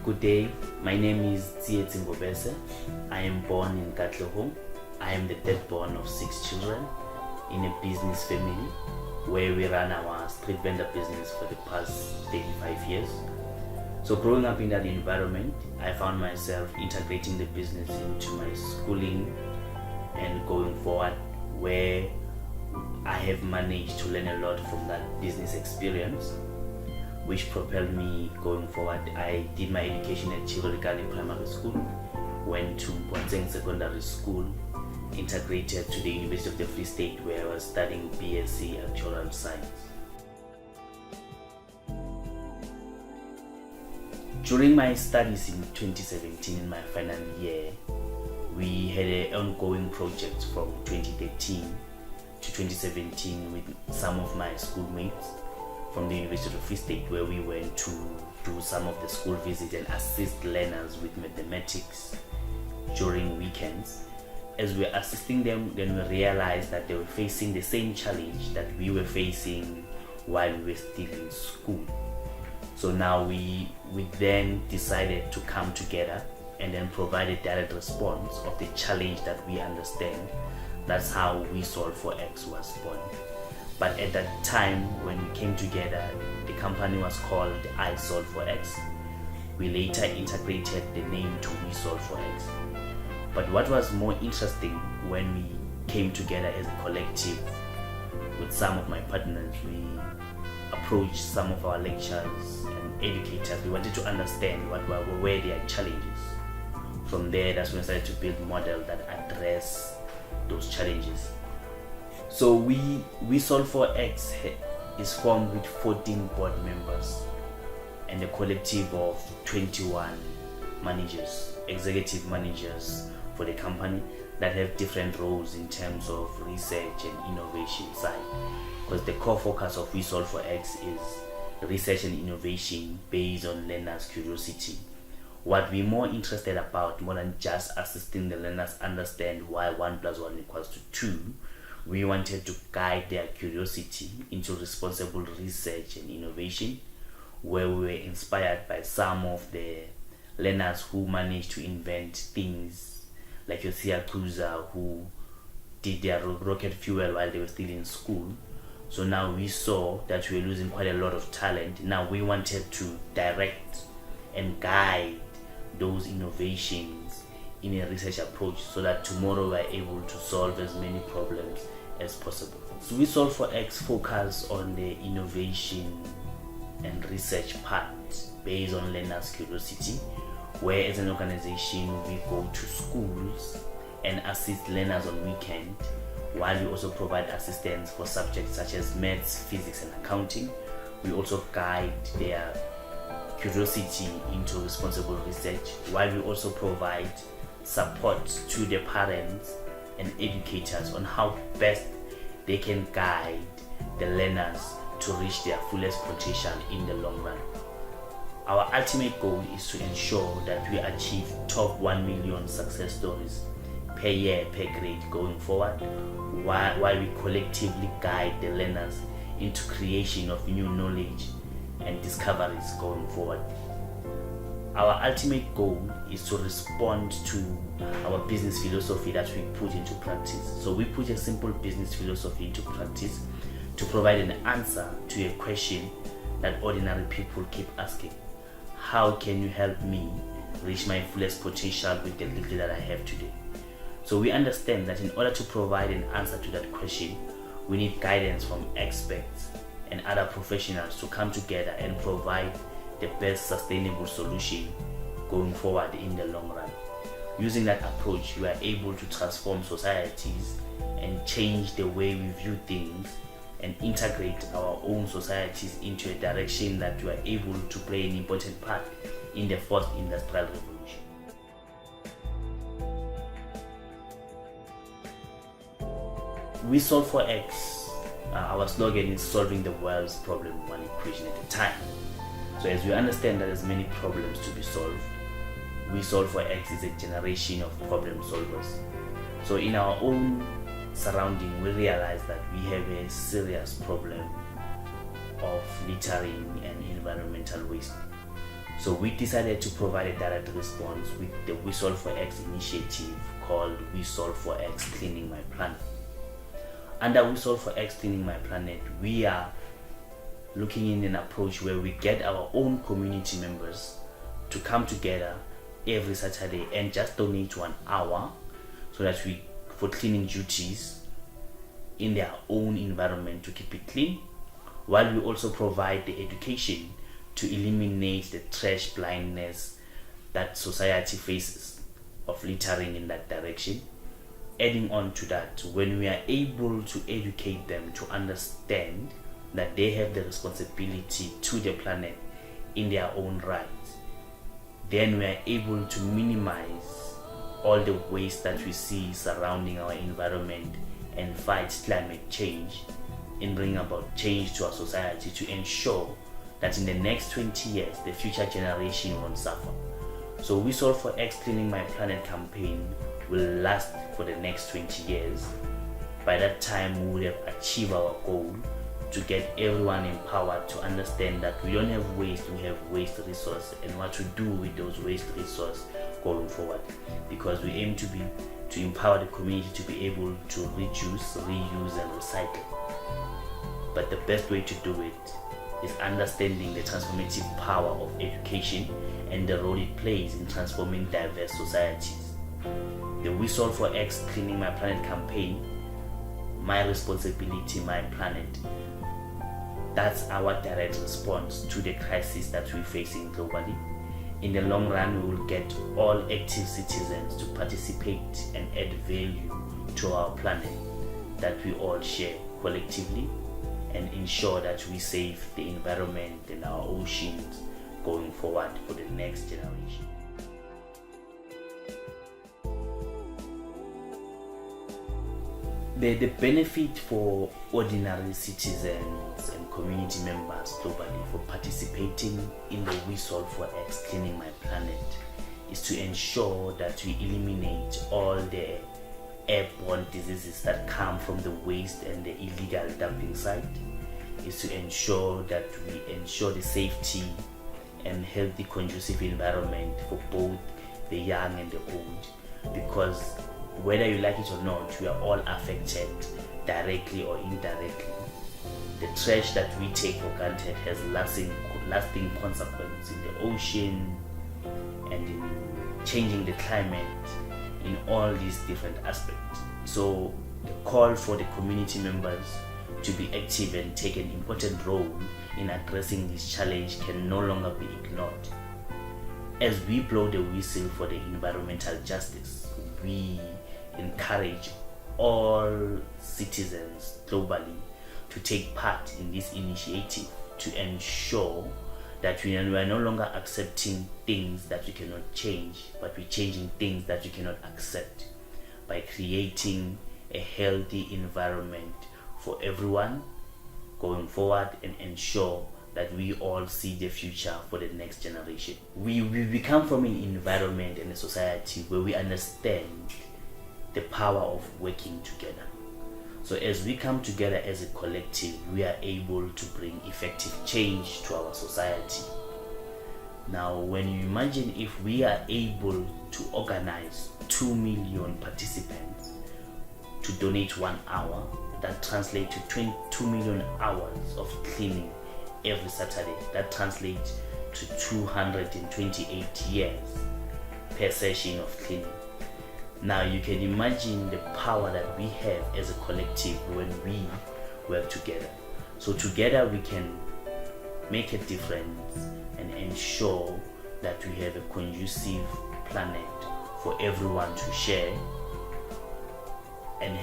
Good day, my name is Ngobese. I am born in Katlehong. I am the third born of 6 children in a business family where we run our street vendor business for the past 35 years. So growing up in that environment, I found myself integrating the business into my schooling and going forward, where I have managed to learn a lot from that business experience, which propelled me going forward. I did my education at Chirolikali Primary School, went to Bonseng Secondary School, integrated to the University of the Free State, where I was studying BSc Actuarial Science. During my studies in 2017, in my final year, we had an ongoing project from 2013 to 2017 with some of my schoolmates from the University of the Free State, where we went to do some of the school visits and assist learners with mathematics during weekends. As we were assisting them, then we realized that they were facing the same challenge that we were facing while we were still in school. So now we then decided to come together and then provide a direct response of the challenge that we understand. That's how Wesolve4x was born. But at that time, when we came together, the company was called Wesolve4x. We later integrated the name to Wesolve4x. But what was more interesting, when we came together as a collective with some of my partners, we approached some of our lecturers and educators. We wanted to understand what were their challenges. From there, that's when we started to build models that address those challenges. So Wesolve4x is formed with 14 board members and a collective of 21 managers, executive managers for the company, that have different roles in terms of research and innovation side. Because the core focus of Wesolve4x is research and innovation based on learners' curiosity. What we're more interested about, more than just assisting the learners understand why 1 + 1 = 2, we wanted to guide their curiosity into responsible research and innovation, where we were inspired by some of the learners who managed to invent things, like your Cruiser, who did their rocket fuel while they were still in school. So now we saw that we were losing quite a lot of talent. Now we wanted to direct and guide those innovations in a research approach, so that tomorrow we're able to solve as many problems as possible. So Wesolve4x focus on the innovation and research part based on learners' curiosity, where as an organization we go to schools and assist learners on weekend, while we also provide assistance for subjects such as maths, physics and accounting. We also guide their curiosity into responsible research, while we also provide support to the parents and educators on how best they can guide the learners to reach their fullest potential in the long run. Our ultimate goal is to ensure that we achieve top 1 million success stories per year, per grade going forward, while we collectively guide the learners into creation of new knowledge and discoveries going forward. Our ultimate goal is to respond to our business philosophy that we put into practice. So we put a simple business philosophy into practice to provide an answer to a question that ordinary people keep asking. How can you help me reach my fullest potential with the little that I have today? So we understand that in order to provide an answer to that question, we need guidance from experts and other professionals to come together and provide the best sustainable solution going forward in the long run. Using that approach, we are able to transform societies and change the way we view things and integrate our own societies into a direction that we are able to play an important part in the fourth industrial revolution. Wesolve4x, our slogan is solving the world's problem one equation at a time. So as we understand that there's many problems to be solved, Wesolve4x is a generation of problem solvers. So in our own surrounding, we realize that we have a serious problem of littering and environmental waste. So we decided to provide a direct response with the Wesolve4x initiative called Wesolve4x Cleaning My Planet. Under Wesolve4x Cleaning My Planet, we are looking in an approach where we get our own community members to come together every Saturday and just donate 1 hour so that for cleaning duties in their own environment to keep it clean, while we also provide the education to eliminate the trash blindness that society faces of littering in that direction. Adding on to that, when we are able to educate them to understand that they have the responsibility to the planet in their own right, then we are able to minimize all the waste that we see surrounding our environment and fight climate change and bring about change to our society to ensure that in the next 20 years, the future generation won't suffer. So Wesolve4x Cleaning My Planet campaign will last for the next 20 years. By that time, we will have achieved our goal to get everyone empowered to understand that we don't have waste, we have waste resource, and what to do with those waste resources going forward. Because we aim to empower the community to be able to reduce, reuse, and recycle. But the best way to do it is understanding the transformative power of education and the role it plays in transforming diverse societies. The Wesolve4x Cleaning My Planet campaign, My Responsibility, My Planet, that's our direct response to the crisis that we're facing globally. In the long run, we will get all active citizens to participate and add value to our planet that we all share collectively, and ensure that we save the environment and our oceans going forward for the next generation. The benefit for ordinary citizens and community members globally for participating in the Wesolve4x Cleaning My Planet is to ensure that we eliminate all the airborne diseases that come from the waste and the illegal dumping site, is to ensure that we ensure the safety and healthy conducive environment for both the young and the old, because whether you like it or not, we are all affected directly or indirectly. The trash that we take for granted has lasting consequences in the ocean and in changing the climate in all these different aspects. So the call for the community members to be active and take an important role in addressing this challenge can no longer be ignored. As we blow the whistle for the environmental justice, we encourage all citizens globally to take part in this initiative to ensure that we are no longer accepting things that we cannot change, but we're changing things that we cannot accept by creating a healthy environment for everyone going forward and ensure that we all see the future for the next generation. We come from an environment and a society where we understand the power of working together. So as we come together as a collective, we are able to bring effective change to our society. Now, when you imagine if we are able to organize 2 million participants to donate 1 hour, that translates to 22 million hours of cleaning every Saturday. That translates to 228 years per session of cleaning. Now you can imagine the power that we have as a collective when we work together. So together we can make a difference and ensure that we have a conducive planet for everyone to share and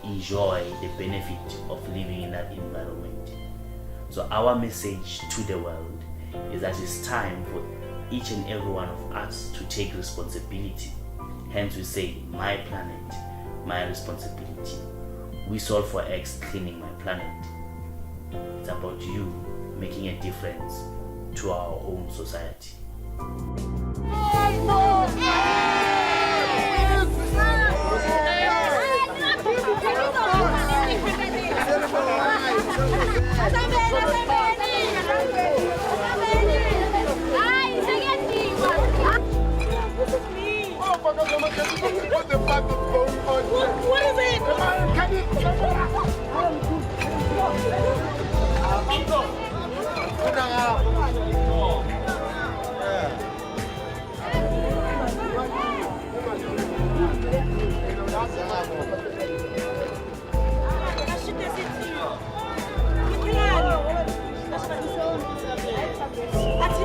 enjoy the benefit of living in that environment. So our message to the world is that it's time for each and every one of us to take responsibility. Hence we say, my planet, my responsibility. Wesolve4x Cleaning My Planet. It's about you making a difference to our own society. Ay, Athi